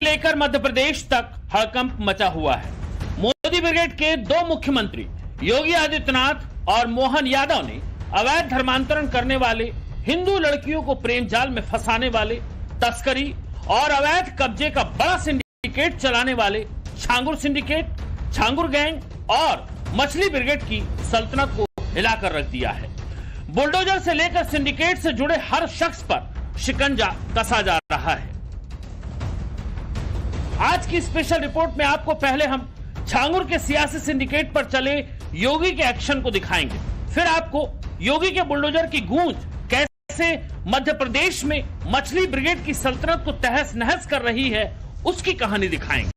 लेकर मध्य प्रदेश तक हड़कंप मचा हुआ है। मोदी ब्रिगेड के दो मुख्यमंत्री योगी आदित्यनाथ और मोहन यादव ने अवैध धर्मांतरण करने वाले, हिंदू लड़कियों को प्रेम जाल में फंसाने वाले, तस्करी और अवैध कब्जे का बड़ा सिंडिकेट चलाने वाले छांगुर सिंडिकेट, छांगुर गैंग और मछली ब्रिगेड की सल्तनत को हिलाकर रख दिया है। बुलडोजर से लेकर सिंडिकेट से जुड़े हर शख्स पर शिकंजा कसा जा रहा है। आज की स्पेशल रिपोर्ट में आपको पहले हम छांगुर के सियासी सिंडिकेट पर चले योगी के एक्शन को दिखाएंगे, फिर आपको योगी के बुलडोजर की गूंज कैसे मध्य प्रदेश में मछली ब्रिगेड की सल्तनत को तहस नहस कर रही है उसकी कहानी दिखाएंगे।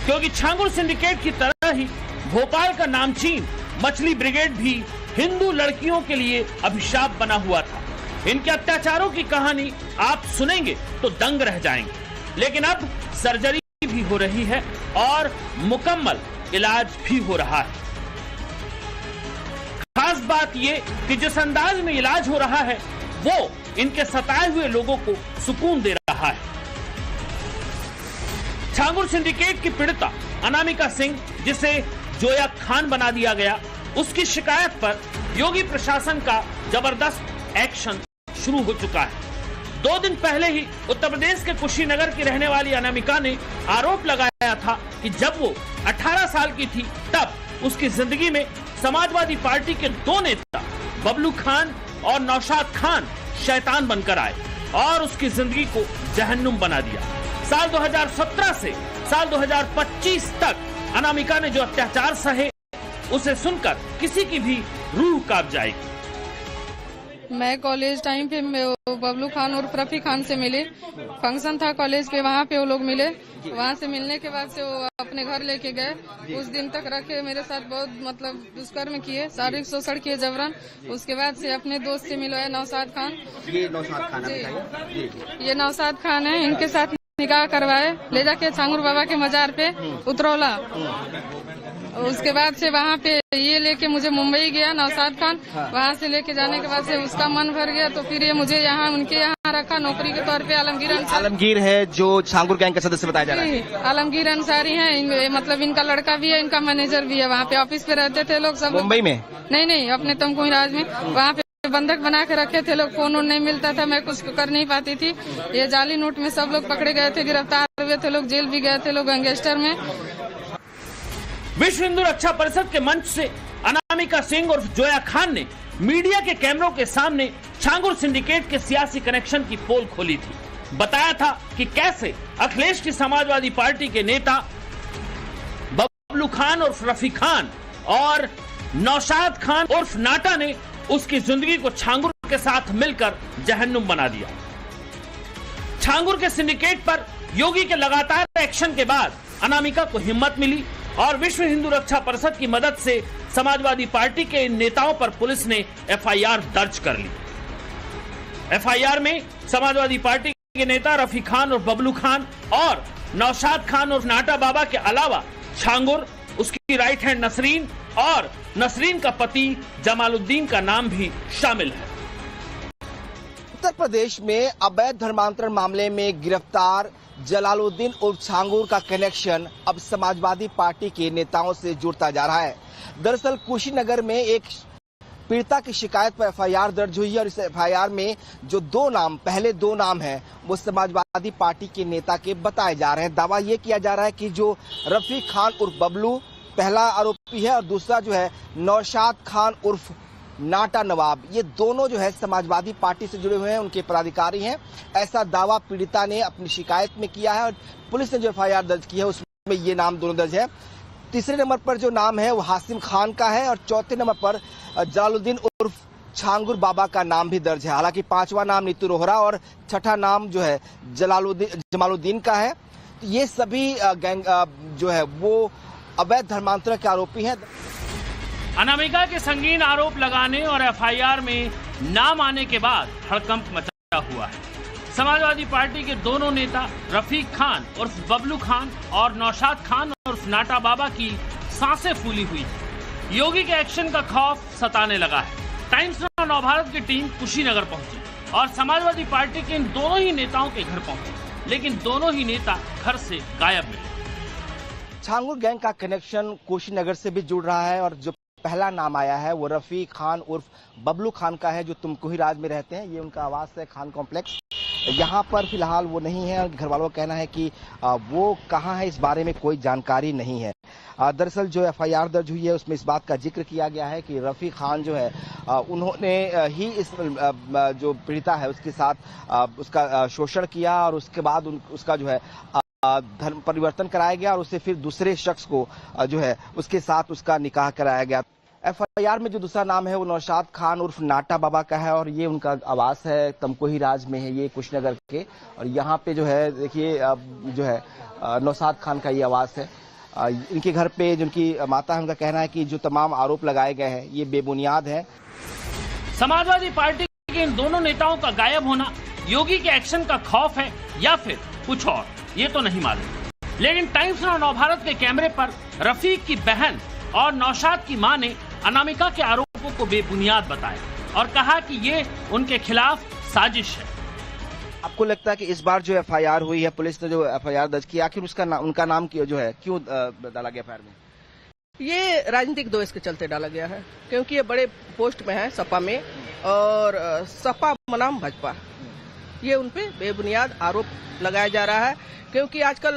क्योंकि छांगुर सिंडिकेट की तरह ही भोपाल का नामचीन मछली ब्रिगेड भी हिंदू लड़कियों के लिए अभिशाप बना हुआ था। इनके अत्याचारों की कहानी आप सुनेंगे तो दंग रह जाएंगे। लेकिन अब सर्जरी भी हो रही है और मुकम्मल इलाज भी हो रहा है। खास बात ये कि जिस अंदाज में इलाज हो रहा है वो इनके सताए हुए लोगों को सुकून दे रहा है। छांगुर सिंडिकेट की पीड़िता अनामिका सिंह, जिसे जोया खान बना दिया गया, उसकी शिकायत पर योगी प्रशासन का जबरदस्त एक्शन शुरू हो चुका है। 2 दिन पहले ही उत्तर प्रदेश के कुशीनगर की रहने वाली अनामिका ने आरोप लगाया था कि जब वो 18 साल की थी तब उसकी जिंदगी में समाजवादी पार्टी के 2 नेता बबलू खान और नौशाद खान शैतान बनकर आए और उसकी जिंदगी को जहन्नुम बना दिया। साल 2017 से साल 2025 तक अनामिका ने जो अत्याचार सहे उसे सुनकर किसी की भी रूह कांप जाएगी। मैं कॉलेज टाइम पे बबलू खान और रफी खान से मिली। फंक्शन था कॉलेज पे, वहाँ पे वो लोग मिले। वहाँ से मिलने के बाद से वो अपने घर लेके गए। उस दिन तक रखे, मेरे साथ बहुत दुष्कर्म किए, शारीरिक शोषण किए, जबरन। उसके बाद से अपने दोस्त से मिलवाया, नौशाद खान। ये नौशाद खान है? ये नौशाद खान है। इनके साथ निकाह करवाए, ले जाके छांगुर बाबा के मजार पे उतरौला। उसके बाद से वहाँ पे ये लेके मुझे मुंबई गया नौशाद खान। वहाँ से लेके जाने के बाद से उसका मन भर गया, तो फिर ये मुझे यहाँ उनके यहाँ रखा नौकरी के तौर पे। आलमगीर है जो छांगुर गैंग का सदस्य बताया जा रहा है। आलमगीर अंसारी है, मतलब इनका लड़का भी है, इनका मैनेजर भी है। वहाँ पे ऑफिस पे रहते थे लोग सब। मुंबई में? नहीं, अपने तमकुही राज में। वहाँ पे बंधक बना के रखे थे लोग। फोन नहीं मिलता था, मैं कुछ कर नहीं पाती थी। ये जाली नोट में सब लोग पकड़े गए थे, गिरफ्तार हुए थे लोग, जेल भी गए थे लोग गैंगस्टर में। विश्व हिंदू रक्षा परिषद के मंच से अनामिका सिंह और जोया खान ने मीडिया के कैमरों के सामने छांगुर सिंडिकेट के सियासी कनेक्शन की पोल खोली थी। बताया था कि कैसे अखिलेश की समाजवादी पार्टी के नेता बबलू खान और रफी खान और नौशाद खान उर्फ नाटा ने उसकी जिंदगी को छांगुर के साथ मिलकर जहन्नुम बना दिया। छांगुर के सिंडिकेट पर योगी के लगातार एक्शन के बाद अनामिका को हिम्मत मिली और विश्व हिंदू रक्षा परिषद की मदद से समाजवादी पार्टी के इन नेताओं पर पुलिस ने एफआईआर दर्ज कर ली। एफआईआर में समाजवादी पार्टी के नेता रफी खान और बबलू खान और नौशाद खान और नाटा बाबा के अलावा छांगुर, उसकी राइट हैंड नसरीन और नसरीन का पति जमालुद्दीन का नाम भी शामिल है। उत्तर प्रदेश में अवैध धर्मांतरण मामले में गिरफ्तार जलालुद्दीन उर्फ छांगुर का कनेक्शन अब समाजवादी पार्टी के नेताओं से जुड़ता जा रहा है। दरअसल कुशीनगर में एक पीड़िता की शिकायत पर एफआईआर दर्ज हुई है और इस एफआईआर में जो पहले दो नाम हैं वो समाजवादी पार्टी के नेता के बताए जा रहे हैं। दावा ये किया जा रहा है कि जो रफी खान उर्फ बबलू पहला आरोपी है और दूसरा जो है नौशाद खान उर्फ नाटा नवाब, ये दोनों जो है समाजवादी पार्टी से जुड़े हुए हैं, उनके पदाधिकारी हैं। ऐसा दावा पीड़िता ने अपनी शिकायत में किया है और पुलिस ने जो एफआईआर दर्ज की है उसमें ये नाम दोनों दर्ज है। तीसरे नंबर पर जो नाम है वो हासिम खान का है और चौथे नंबर पर जलालुद्दीन उर्फ छांगुर बाबा का नाम भी दर्ज है। हालांकि 5वां नाम नीतू रोहरा और 6ठा नाम जो है जमालुद्दीन का है। तो ये सभी गैंग जो है वो अवैध धर्मांतरण के आरोपी हैं। अनामिका के संगीन आरोप लगाने और एफआईआर में नाम आने के बाद हड़कंप मचा हुआ है। समाजवादी पार्टी के दोनों नेता रफीक खान उर्फ बबलू खान और नौशाद खान उर्फ नाटा बाबा की सांसें फूली हुई हैं। योगी के एक्शन का खौफ सताने लगा है। टाइम्स नाउ नवभारत की टीम कुशीनगर पहुंची। और समाजवादी पार्टी के इन दोनों ही नेताओं के घर पहुंचे, लेकिन दोनों ही नेता घर से गायब मिले। छांगुर गैंग का कनेक्शन कुशीनगर से भी जुड़ रहा है और जो पहला नाम आया है वो रफीक खान उर्फ बबलू खान का है, जो तुमकुही राज में रहते हैं। ये उनका आवास है, खान कॉम्प्लेक्स। यहाँ पर फिलहाल वो नहीं है। घर वालों का कहना है कि वो कहाँ है, इस बारे में कोई जानकारी नहीं है। दरअसल जो एफआईआर दर्ज हुई है उसमें इस बात का जिक्र किया गया है कि रफीक खान जो है उन्होंने ही इस जो पीड़िता है उसके साथ उसका शोषण किया और उसके बाद उसका जो है धर्म परिवर्तन कराया गया और उससे फिर दूसरे शख्स को जो है उसके साथ उसका निकाह कराया गया। एफआईआर में जो दूसरा नाम है वो नौशाद खान उर्फ नाटा बाबा का है और ये उनका आवास है, तमकुही राज में है ये कुशीनगर के। और यहाँ पे जो है देखिए जो है नौशाद खान का ये आवास है। इनके घर पे जिनकी माता है उनका कहना है कि जो तमाम आरोप लगाए गए हैं ये बेबुनियाद है। समाजवादी पार्टी के इन दोनों नेताओं का गायब होना योगी के एक्शन का खौफ है या फिर कुछ और, ये तो नहीं मालूम। लेकिन टाइम्स और नवभारत के कैमरे पर रफीक की बहन और नौशाद की मां ने अनामिका के आरोपों को बेबुनियाद बताया और कहा कि ये उनके खिलाफ साजिश है। आपको लगता है कि इस बार जो एफआईआर हुई है, पुलिस ने जो एफआईआर दर्ज किया, आखिर उनका नाम जो है क्यों डाला गया एफआईआर में? ये राजनीतिक दोष के चलते डाला गया है, क्योंकि ये बड़े पोस्ट में है सपा में और सपा बनाम भाजपा, ये उनपे बेबुनियाद आरोप लगाया जा रहा है। क्योंकि आजकल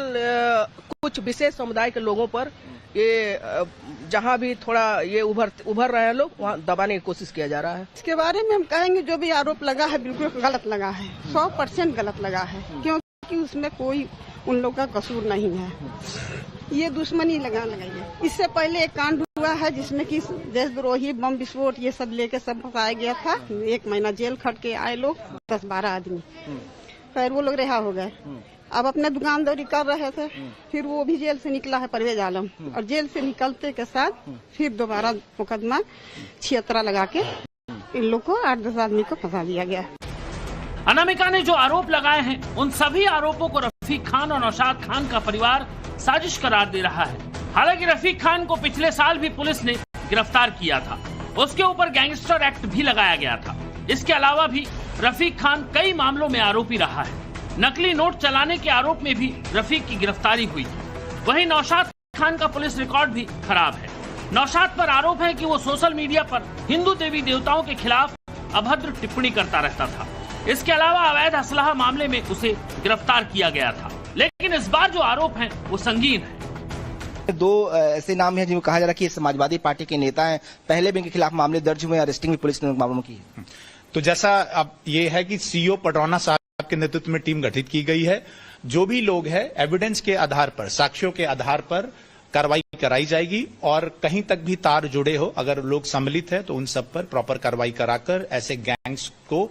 कुछ विशेष समुदाय के लोगों पर ये जहां भी थोड़ा ये उभर रहे हैं लोग, वहां दबाने की कोशिश किया जा रहा है। इसके बारे में हम कहेंगे जो भी आरोप लगा है बिल्कुल गलत लगा है, 100% गलत लगा है, क्योंकि उसमें कोई उन लोग का कसूर नहीं है। ये दुश्मनी लगाई है। इससे पहले एक कांड हुआ है जिसमें कि देशद्रोही, बम विस्फोट ये सब लेके सब फंसाया गया था। 1 महीना जेल खट के आए लोग 10-12 आदमी, फिर वो लोग रिहा हो गए। अब अपने दुकानदारी कर रहे थे, फिर वो भी जेल से निकला है परवेज आलम, और जेल से निकलते के साथ फिर दोबारा मुकदमा 76 लगा के इन लोग को 8-10 आदमी को फंसा दिया गया। अनामिका ने जो आरोप लगाए हैं उन सभी आरोपों को रफीक खान और नौशाद खान का परिवार साजिश करार दे रहा है। हालांकि रफीक खान को पिछले साल भी पुलिस ने गिरफ्तार किया था, उसके ऊपर गैंगस्टर एक्ट भी लगाया गया था। इसके अलावा भी रफीक खान कई मामलों में आरोपी रहा है। नकली नोट चलाने के आरोप में भी रफीक की गिरफ्तारी हुई थी। वहीं नौशाद खान का पुलिस रिकॉर्ड भी खराब है। नौशाद पर आरोप है कि वो सोशल मीडिया पर हिंदू देवी देवताओं के खिलाफ अभद्र टिप्पणी करता रहता था। इसके अलावा अवैध असलहा मामले में उसे गिरफ्तार किया गया था, लेकिन इस बार जो आरोप हैं वो संगीन है। 2 ऐसे नाम हैं जिनको कहा जा रहा है कि समाजवादी पार्टी के नेता हैं, पहले भी इनके खिलाफ मामले दर्ज हुए, अरेस्टिंग भी पुलिस ने मामलों की है। तो जैसा अब ये है कि सीओ पटौना साहब के नेतृत्व में टीम गठित की गई है। जो भी लोग हैं एविडेंस के आधार पर, साक्ष्यों के आधार पर कार्रवाई कराई जाएगी और कहीं तक भी तार जुड़े हो, अगर लोग सम्मिलित है तो उन सब पर प्रॉपर कार्रवाई कराकर ऐसे गैंग्स को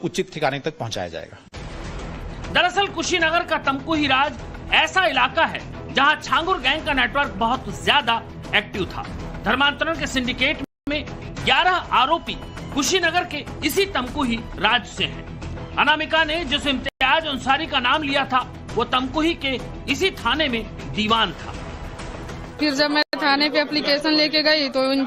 उचित ठिकाने तक पहुंचाया जाएगा। दरअसल कुशीनगर का तमकुही राज ऐसा इलाका है जहां छांगुर गैंग का नेटवर्क बहुत ज्यादा एक्टिव था। धर्मांतरण के सिंडिकेट में 11 आरोपी कुशीनगर के इसी तमकुही राज से हैं। अनामिका ने जिस इम्तियाज अंसारी का नाम लिया था वो तमकुही के इसी थाने में दीवान था। फिर जब मैं थाने पे एप्लीकेशन लेके गई तो इन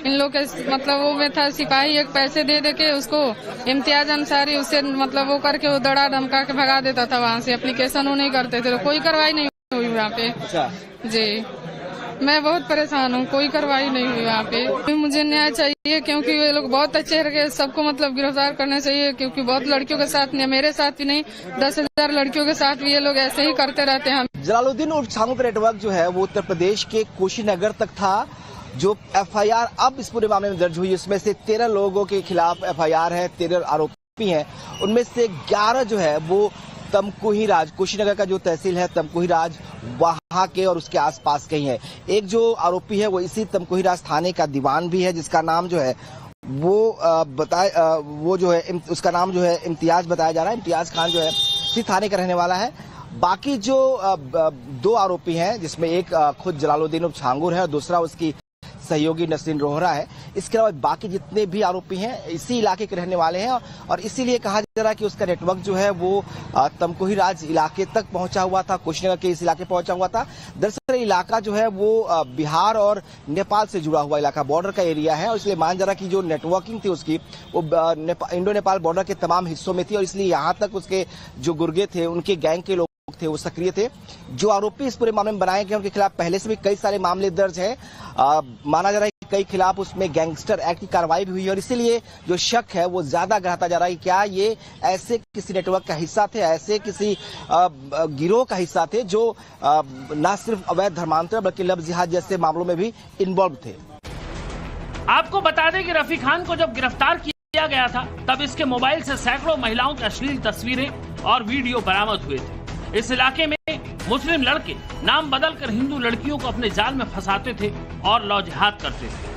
लोग के मतलब वो में था सिपाही, एक पैसे दे के उसको इम्तियाज अंसारी उससे मतलब वो करके वो दड़ा धमका के भगा देता था वहाँ से। एप्लीकेशन वो नहीं करते थे तो कोई कार्रवाई नहीं हुई वहाँ पे। जी मैं बहुत परेशान हूँ, कोई कार्रवाई नहीं हुई वहाँ पे। मुझे न्याय चाहिए क्योंकि ये लोग बहुत अच्छे रहे, सबको मतलब गिरफ्तार करना चाहिए, क्योंकि बहुत लड़कियों के साथ, मेरे साथ ही नहीं 10,000 लड़कियों के साथ भी ये लोग ऐसे ही करते रहते हैं। जलालुद्दीन उर्फ छांगुर का नेटवर्क जो है वो उत्तर प्रदेश के कुशीनगर तक था। जो एफआईआर अब इस पूरे मामले में दर्ज हुई उसमें से 13 लोगों के खिलाफ एफआईआर है, 13 आरोपी हैं। उनमें से 11 जो है वो तमकुही राज, कुशीनगर का जो तहसील है तमकुही राज वहां के और उसके आसपास के ही है। एक जो आरोपी है वो इसी तमकुही राज थाने का दीवान भी है, जिसका नाम जो है वो जो है उसका नाम जो है इम्तियाज बताया जा रहा है। इम्तियाज खान जो है इसी थाने का रहने वाला है। बाकी जो 2 आरोपी हैं जिसमें एक खुद जलालुद्दीन उर्फ छांगुर है और दूसरा उसकी सहयोगी नसरीन रोहरा है। इसके अलावा बाकी जितने भी आरोपी हैं इसी इलाके के रहने वाले हैं और इसीलिए कहा जा रहा है कि उसका नेटवर्क जो है वो तमकुही राज इलाके तक पहुंचा हुआ था, कुशीनगर के इस इलाके पहुंचा हुआ था। दरअसल इलाका जो है वो बिहार और नेपाल से जुड़ा हुआ इलाका, बॉर्डर का एरिया है और इसलिए माना जा रहा है कि जो नेटवर्किंग थी उसकी वो इंडो नेपाल बॉर्डर के तमाम हिस्सों में थी और इसलिए यहाँ तक उसके जो गुर्गे थे, उनके गैंग के लोग थे वो सक्रिय थे। जो आरोपी इस पूरे मामले में बनाए गए उनके खिलाफ पहले से भी कई सारे मामले दर्ज हैं। माना जा रहा है कि कई खिलाफ उसमें गैंगस्टर एक्ट की कार्रवाई भी हुई है और इसीलिए जो शक है वो ज्यादा गहराता जा रहा है कि क्या ये ऐसे किसी नेटवर्क का हिस्सा थे, ऐसे किसी गिरोह का हिस्सा थे जो न सिर्फ अवैध धर्मांतरण बल्कि लव जिहाद जैसे मामलों में भी इन्वॉल्व थे। आपको बता दें कि रफी खान को जब गिरफ्तार किया गया था तब इसके मोबाइल से सैकड़ों महिलाओं की अश्लील तस्वीरें और वीडियो बरामद हुए थे। इस इलाके में मुस्लिम लड़के नाम बदलकर हिंदू लड़कियों को अपने जाल में फंसाते थे और लव जिहाद करते थे।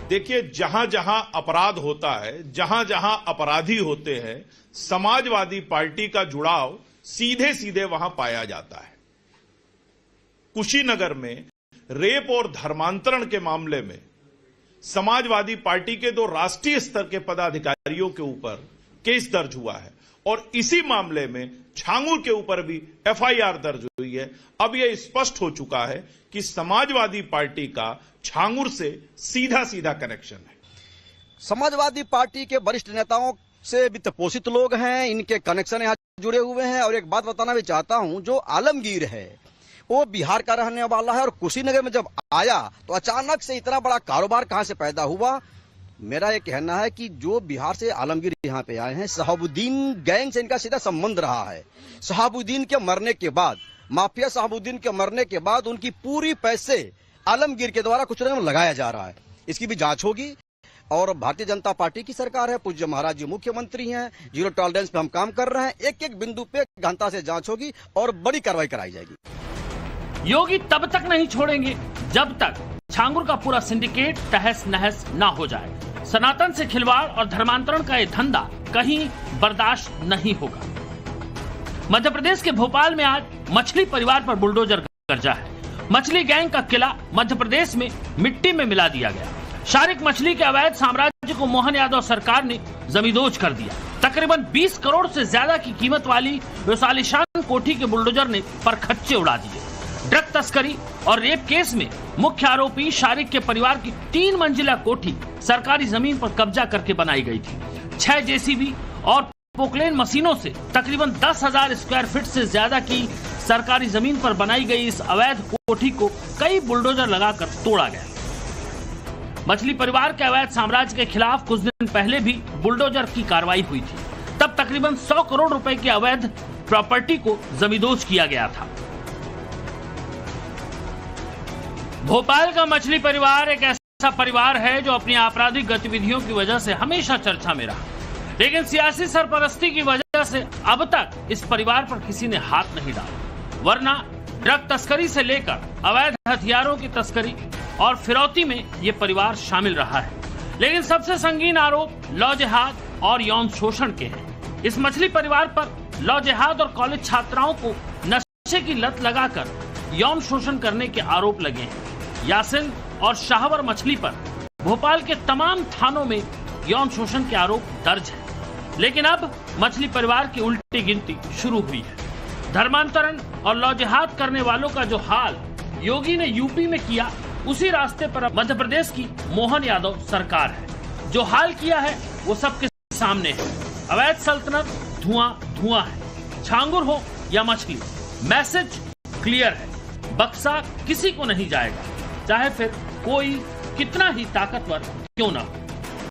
देखिए, जहां जहां अपराध होता है, जहां जहां अपराधी होते हैं, समाजवादी पार्टी का जुड़ाव सीधे सीधे वहां पाया जाता है। कुशीनगर में रेप और धर्मांतरण के मामले में समाजवादी पार्टी के 2 राष्ट्रीय स्तर के पदाधिकारियों के ऊपर केस दर्ज हुआ है और इसी मामले में छांगुर के ऊपर भी एफआईआर दर्ज हुई है। अब यह स्पष्ट हो चुका है कि समाजवादी पार्टी का छांगुर से सीधा सीधा कनेक्शन है। समाजवादी पार्टी के वरिष्ठ नेताओं से वित्त पोषित लोग हैं, इनके कनेक्शन यहाँ जुड़े हुए हैं। और एक बात बताना भी चाहता हूं, जो आलमगीर है वो बिहार का रहने वाला है और कुशीनगर में जब आया तो अचानक से इतना बड़ा कारोबार कहां से पैदा हुआ। मेरा ये कहना है कि जो बिहार से आलमगीर यहाँ पे आए हैं, शहाबुद्दीन गैंग से इनका सीधा संबंध रहा है। शहाबुद्दीन के मरने के बाद, माफिया शहाबुद्दीन के मरने के बाद उनकी पूरी पैसे आलमगीर के द्वारा कुछ न लगाया जा रहा है। इसकी भी जांच होगी और भारतीय जनता पार्टी की सरकार है, पूज्य महाराज जी मुख्यमंत्री हैं, जीरो टॉलरेंस पे हम काम कर रहे हैं। एक एक बिंदु पे गहनता से जांच होगी और बड़ी कार्रवाई कराई जाएगी। योगी तब तक नहीं छोड़ेंगे जब तक छांगुर का पूरा सिंडिकेट तहस नहस ना हो जाए। सनातन से खिलवाड़ और धर्मांतरण का ये धंधा कहीं बर्दाश्त नहीं होगा। मध्य प्रदेश के भोपाल में आज मछली परिवार पर बुलडोजर कब्जा है। मछली गैंग का किला मध्य प्रदेश में मिट्टी में मिला दिया गया। शारिक मछली के अवैध साम्राज्य को मोहन यादव सरकार ने जमींदोज कर दिया। तकरीबन 20 करोड़ से ज्यादा की कीमत वाली उस आलीशान कोठी के बुलडोजर ने परखच्चे उड़ा दिए। ड्रग तस्करी और रेप केस में मुख्य आरोपी शारिक के परिवार की 3 मंजिला कोठी सरकारी जमीन पर कब्जा करके बनाई गई थी। 6 जेसीबी और पोकलेन मशीनों से तकरीबन 10,000 स्क्वायर फीट से ज्यादा की सरकारी जमीन पर बनाई गई इस अवैध कोठी को कई बुलडोजर लगाकर तोड़ा गया। मछली परिवार के अवैध साम्राज्य के खिलाफ कुछ दिन पहले भी बुलडोजर की कार्रवाई हुई थी। तब तकरीबन 100 करोड़ रुपए की अवैध प्रॉपर्टी को जमींदोज किया गया था। भोपाल का मछली परिवार एक ऐसा परिवार है जो अपनी आपराधिक गतिविधियों की वजह से हमेशा चर्चा में रहा, लेकिन सियासी सरपरस्ती की वजह से अब तक इस परिवार पर किसी ने हाथ नहीं डाला। वरना ड्रग तस्करी से लेकर अवैध हथियारों की तस्करी और फिरौती में ये परिवार शामिल रहा है। लेकिन सबसे संगीन आरोप लव जिहाद और यौन शोषण के हैं। इस मछली परिवार पर लव जिहाद और कॉलेज छात्राओं को नशे की लत लगाकर यौन शोषण करने के आरोप लगे हैं। यासिन और शाहवर मछली पर भोपाल के तमाम थानों में यौन शोषण के आरोप दर्ज है। लेकिन अब मछली परिवार की उल्टी गिनती शुरू हुई है। धर्मांतरण और लव जिहाद करने वालों का जो हाल योगी ने यूपी में किया, उसी रास्ते पर मध्य प्रदेश की मोहन यादव सरकार है। जो हाल किया है वो सबके सामने है। अवैध सल्तनत धुआं धुआं है। छांगुर हो या मछली, मैसेज क्लियर है। बक्सा किसी को नहीं जाएगा, चाहे फिर कोई कितना ही ताकतवर क्यों ना हो।